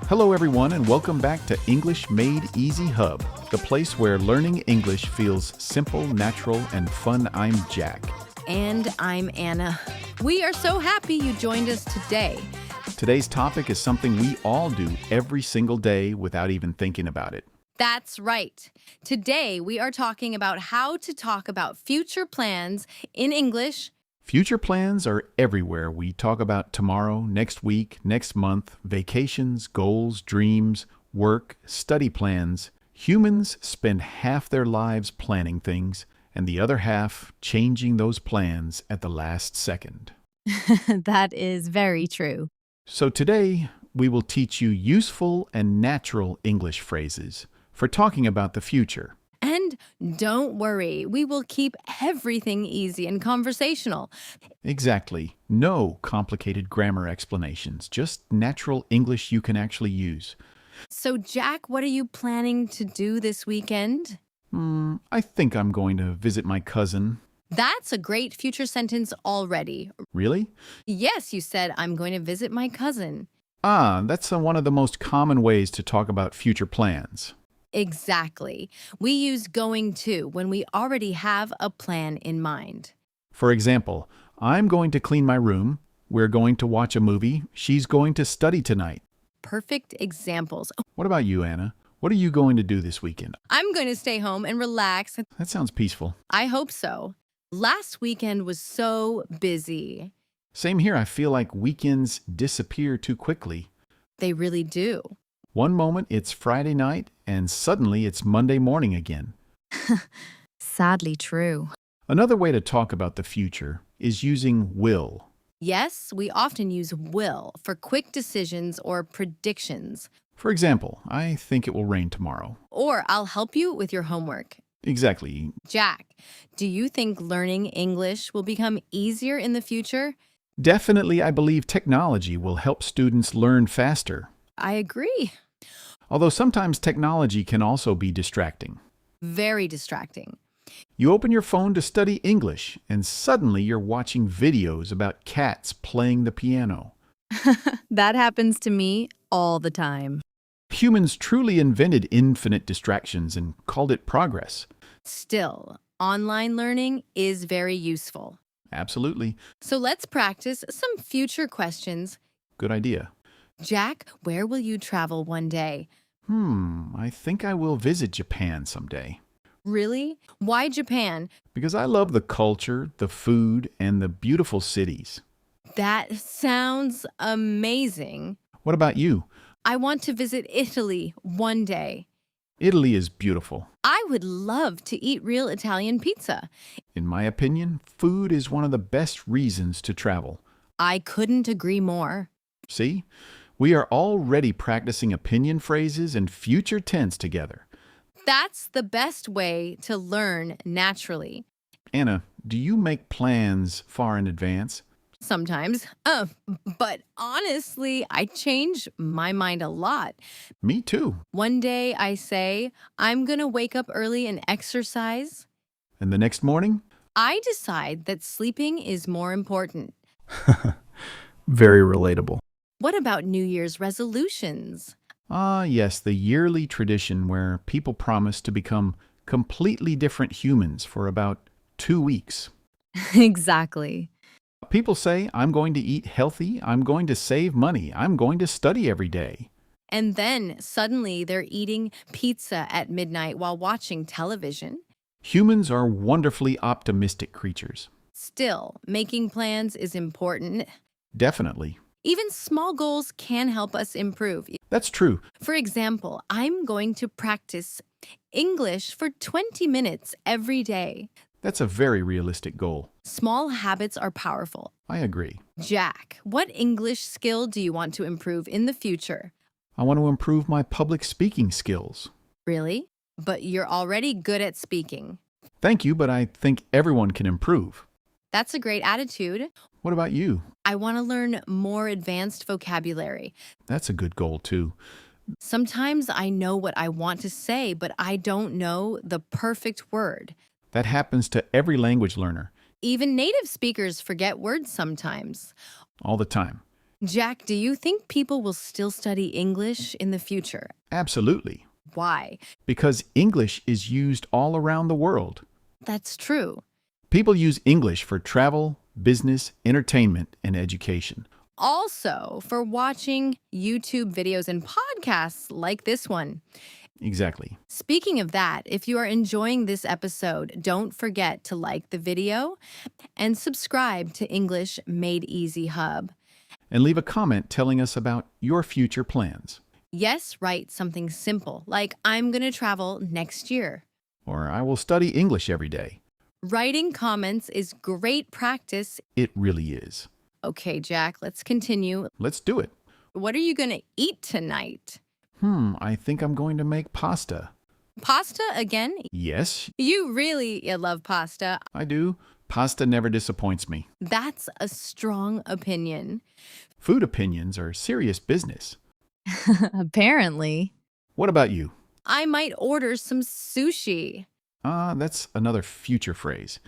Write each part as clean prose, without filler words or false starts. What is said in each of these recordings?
Hello, everyone, and welcome back to English Made Easy Hub, the place where learning English feels simple, natural, and fun. I'm Jack. And I'm Anna. We are so happy you joined us today. Today's topic is something we all do every single day without even thinking about it. That's right. Today we are talking about how to talk about future plans in English. Future plans are everywhere. We talk about tomorrow, next week, next month, vacations, goals, dreams, work, study plans. Humans spend half their lives planning things, and the other half changing those plans at the last second. That is very true. So today, we will teach you useful and natural English phrases for talking about the future. And don't worry, we will keep everything easy and conversational. Exactly. No complicated grammar explanations, just natural English you can actually use. So, Jack, what are you planning to do this weekend? I think I'm going to visit my cousin. That's a great future sentence already. Really? Yes, you said, I'm going to visit my cousin. That's one of the most common ways to talk about future plans. Exactly. We use going to when we already have a plan in mind. For example, I'm going to clean my room. We're going to watch a movie. She's going to study tonight. Perfect examples. What about you, Anna? What are you going to do this weekend? I'm going to stay home and relax. That sounds peaceful. I hope so. Last weekend was so busy. Same here. I feel like weekends disappear too quickly. They really do. One moment it's Friday night, and suddenly it's Monday morning again. Sadly true. Another way to talk about the future is using will. Yes, we often use will for quick decisions or predictions. For example, I think it will rain tomorrow. Or I'll help you with your homework. Exactly. Jack, do you think learning English will become easier in the future? Definitely, I believe technology will help students learn faster. I agree. Although sometimes technology can also be distracting. Very distracting. You open your phone to study English, and suddenly you're watching videos about cats playing the piano. That happens to me all the time. Humans truly invented infinite distractions and called it progress. Still, online learning is very useful. Absolutely. So let's practice some future questions. Good idea. Jack, where will you travel one day? I think I will visit Japan someday. Really? Why Japan? Because I love the culture, the food, and the beautiful cities. That sounds amazing. What about you? I want to visit Italy one day. Italy is beautiful. I would love to eat real Italian pizza. In my opinion, food is one of the best reasons to travel. I couldn't agree more. See? We are already practicing opinion phrases and future tense together. That's the best way to learn naturally. Anna, do you make plans far in advance? Sometimes. But honestly, I change my mind a lot. Me too. One day I say, I'm going to wake up early and exercise. And the next morning? I decide that sleeping is more important. Very relatable. What about New Year's resolutions? Yes, the yearly tradition where people promise to become completely different humans for about 2 weeks. Exactly. People say, I'm going to eat healthy, I'm going to save money, I'm going to study every day. And then suddenly they're eating pizza at midnight while watching television. Humans are wonderfully optimistic creatures. Still, making plans is important. Definitely. Even small goals can help us improve. That's true. For example, I'm going to practice English for 20 minutes every day. That's a very realistic goal. Small habits are powerful. I agree. Jack, what English skill do you want to improve in the future? I want to improve my public speaking skills. Really? But you're already good at speaking. Thank you, but I think everyone can improve. That's a great attitude. What about you? I want to learn more advanced vocabulary. That's a good goal, too. Sometimes I know what I want to say, but I don't know the perfect word. That happens to every language learner. Even native speakers forget words sometimes. All the time. Jack, do you think people will still study English in the future? Absolutely. Why? Because English is used all around the world. That's true. People use English for travel, business, entertainment, and education. Also, for watching YouTube videos and podcasts like this one. Exactly. Speaking of that, if you are enjoying this episode, don't forget to like the video and subscribe to English Made Easy Hub. And leave a comment telling us about your future plans. Yes, write something simple, like I'm going to travel next year. Or I will study English every day. Writing comments is great practice. It really is. Okay, Jack, let's continue. Let's do it. What are you going to eat tonight? I think I'm going to make pasta. Pasta again? Yes, You really love pasta. I do. Pasta never disappoints me. That's a strong opinion. Food opinions are serious business. Apparently. What about you? I might order some sushi. That's another future phrase.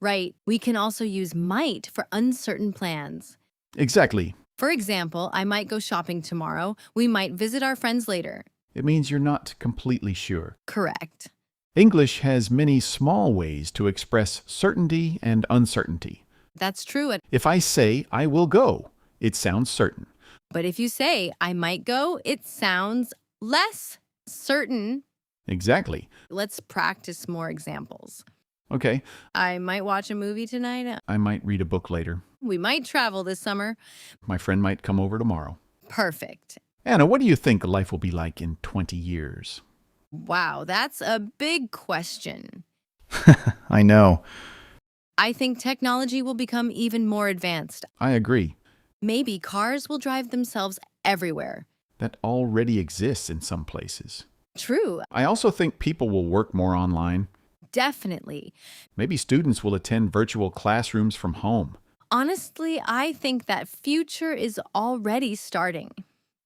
Right. We can also use might for uncertain plans. Exactly. For example, I might go shopping tomorrow. We might visit our friends later. It means you're not completely sure. Correct. English has many small ways to express certainty and uncertainty. That's true. If I say I will go, it sounds certain. But if you say I might go, it sounds less certain. Exactly. Let's practice more examples. Okay, I might watch a movie tonight. I might read a book later. We might travel this summer. My friend might come over tomorrow. Perfect. Anna, what do you think life will be like in 20 years? Wow, that's a big question. I know. I think technology will become even more advanced. I agree. Maybe cars will drive themselves everywhere. That already exists in some places. True, I also think people will work more online. definitely. Maybe students will attend virtual classrooms from home. Honestly, I think that future is already starting.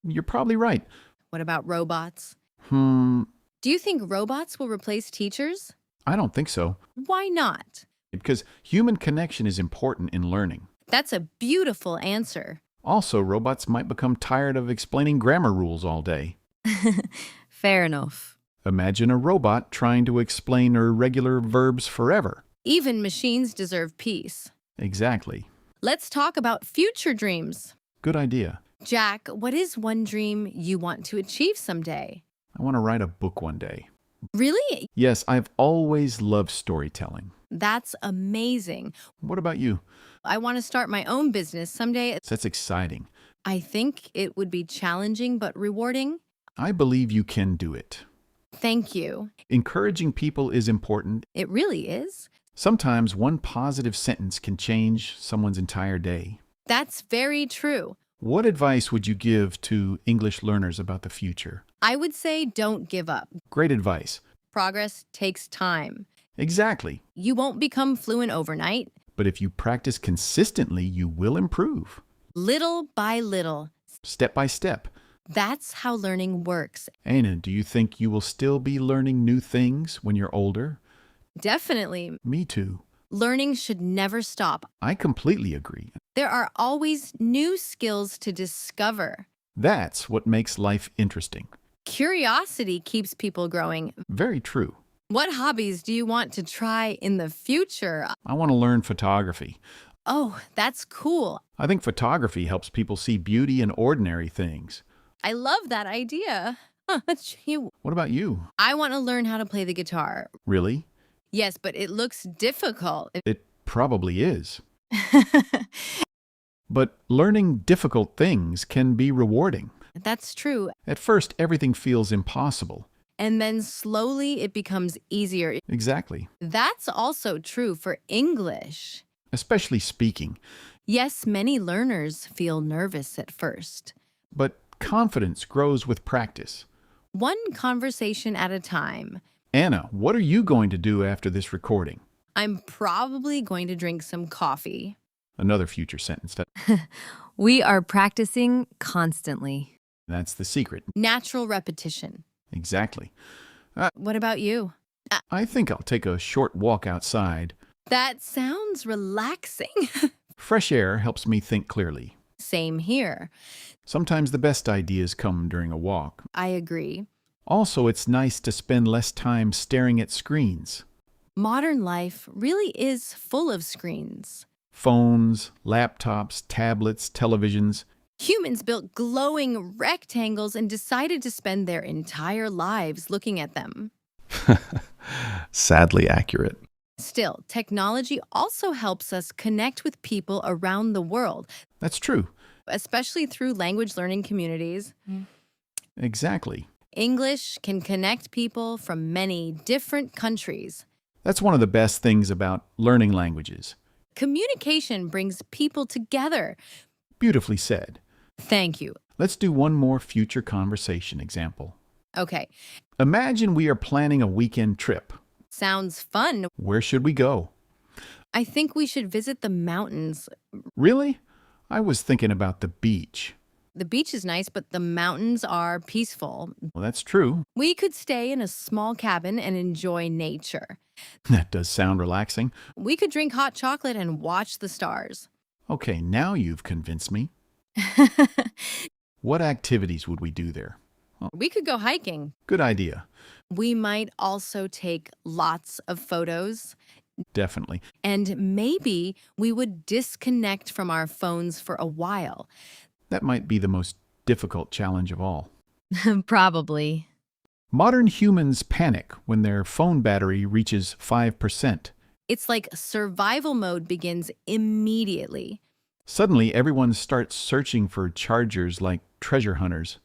You're probably right. What about robots? Hmm, Do you think robots will replace teachers? I don't think so. Why not? Because human connection is important in learning. That's a beautiful answer. Also, robots might become tired of explaining grammar rules all day. Fair enough. Imagine a robot trying to explain irregular verbs forever. Even machines deserve peace. Exactly. Let's talk about future dreams. Good idea. Jack, what is one dream you want to achieve someday? I want to write a book one day. Really? Yes, I've always loved storytelling. That's amazing. What about you? I want to start my own business someday. That's exciting. I think it would be challenging but rewarding. I believe you can do it. Thank you. Encouraging people is important. It really is. Sometimes one positive sentence can change someone's entire day. That's very true. What advice would you give to English learners about the future? I would say don't give up. Great advice. Progress takes time. Exactly. You won't become fluent overnight. But if you practice consistently, you will improve. Little by little. Step by step. That's how learning works. Anna, do you think you will still be learning new things when you're older? Definitely. Me too. Learning should never stop. I completely agree. There are always new skills to discover. That's what makes life interesting. Curiosity keeps people growing. Very true. What hobbies do you want to try in the future? I want to learn photography. Oh, that's cool. I think photography helps people see beauty in ordinary things. I love that idea. What about you? I want to learn how to play the guitar. Really? Yes, but it looks difficult. It probably is. But learning difficult things can be rewarding. That's true. At first, everything feels impossible. And then slowly it becomes easier. Exactly. That's also true for English. Especially speaking. Yes, many learners feel nervous at first. But confidence grows with practice. One conversation at a time. Anna, what are you going to do after this recording? I'm probably going to drink some coffee. Another future sentence. We are practicing constantly. That's the secret. Natural repetition. Exactly. What about you? I think I'll take a short walk outside. That sounds relaxing. Fresh air helps me think clearly. Same here. Sometimes the best ideas come during a walk. I agree. Also, it's nice to spend less time staring at screens. Modern life really is full of screens. Phones, laptops, tablets, televisions. Humans built glowing rectangles and decided to spend their entire lives looking at them. Sadly accurate. Still, technology also helps us connect with people around the world, That's true. especially through language learning communities. Exactly. English can connect people from many different countries. That's one of the best things about learning languages. Communication brings people together. Beautifully said. Thank you. Let's do one more future conversation example. Okay, Imagine we are planning a weekend trip. sounds fun. Where should we go? I think we should visit the mountains. Really? I was thinking about the beach. The beach is nice, but the mountains are peaceful. Well, that's true. We could stay in a small cabin and enjoy nature. That does sound relaxing. We could drink hot chocolate and watch the stars. Okay, now you've convinced me. What activities would we do there? We could go hiking. Good idea. We might also take lots of photos. Definitely. And maybe we would disconnect from our phones for a while. That might be the most difficult challenge of all. Probably. Modern humans panic when their phone battery reaches 5%. It's like survival mode begins immediately. Suddenly, everyone starts searching for chargers like treasure hunters.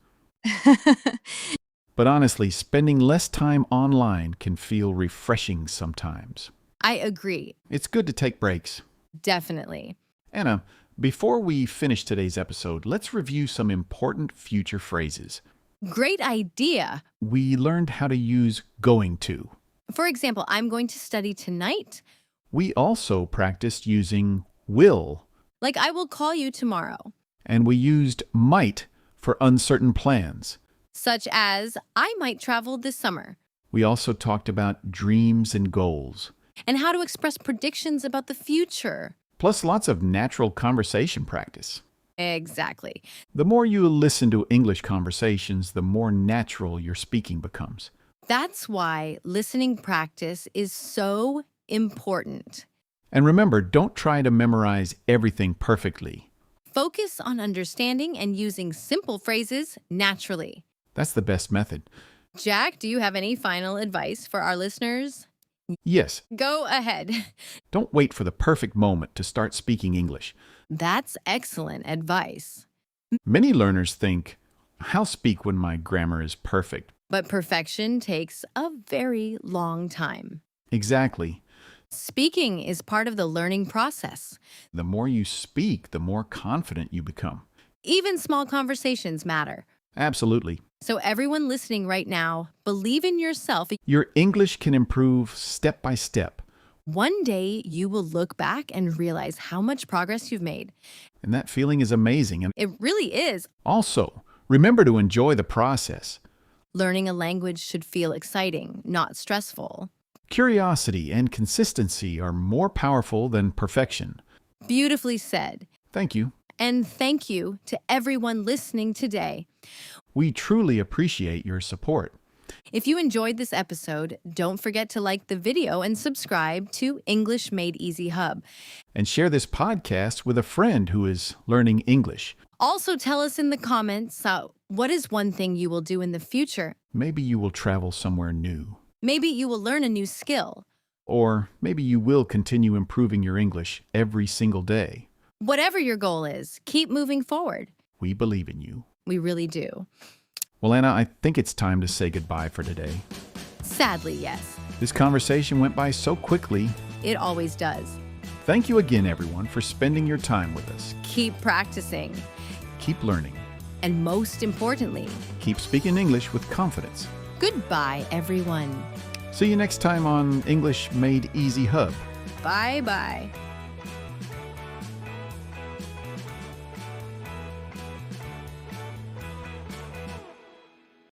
But honestly, spending less time online can feel refreshing sometimes. I agree. It's good to take breaks. Definitely. Anna, before we finish today's episode, let's review some important future phrases. Great idea. We learned how to use going to. For example, I'm going to study tonight. We also practiced using will, Like, I will call you tomorrow. and we used might for uncertain plans. Such as, I might travel this summer. We also talked about dreams and goals, And how to express predictions about the future. plus lots of natural conversation practice. Exactly. The more you listen to English conversations, the more natural your speaking becomes. That's why listening practice is so important. And remember, don't try to memorize everything perfectly. Focus on understanding and using simple phrases naturally. That's the best method. Jack, do you have any final advice for our listeners? Yes, Go ahead. don't wait for the perfect moment to start speaking English. That's excellent advice. Many learners think, I'll speak when my grammar is perfect. But perfection takes a very long time. Exactly. Speaking is part of the learning process. The more you speak, the more confident you become. Even small conversations matter. Absolutely. So everyone listening right now, believe in yourself. Your English can improve step by step, One day you will look back and realize how much progress you've made. and that feeling is amazing. And It really is. also, remember to enjoy the process. Learning a language should feel exciting, not stressful. Curiosity and consistency are more powerful than perfection. Beautifully said. Thank you. And thank you to everyone listening today. We truly appreciate your support. If you enjoyed this episode, don't forget to like the video and subscribe to English Made Easy Hub. And share this podcast with a friend who is learning English. Also, tell us in the comments what is one thing you will do in the future. Maybe you will travel somewhere new. Maybe you will learn a new skill. Or maybe you will continue improving your English every single day. Whatever your goal is, keep moving forward. We believe in you. We really do. Well, Anna, I think it's time to say goodbye for today. Sadly, yes. This conversation went by so quickly. It always does. Thank you again, everyone, for spending your time with us. Keep practicing. Keep learning. And most importantly, Keep speaking English with confidence. goodbye, everyone. See you next time on English Made Easy Hub. Bye-bye.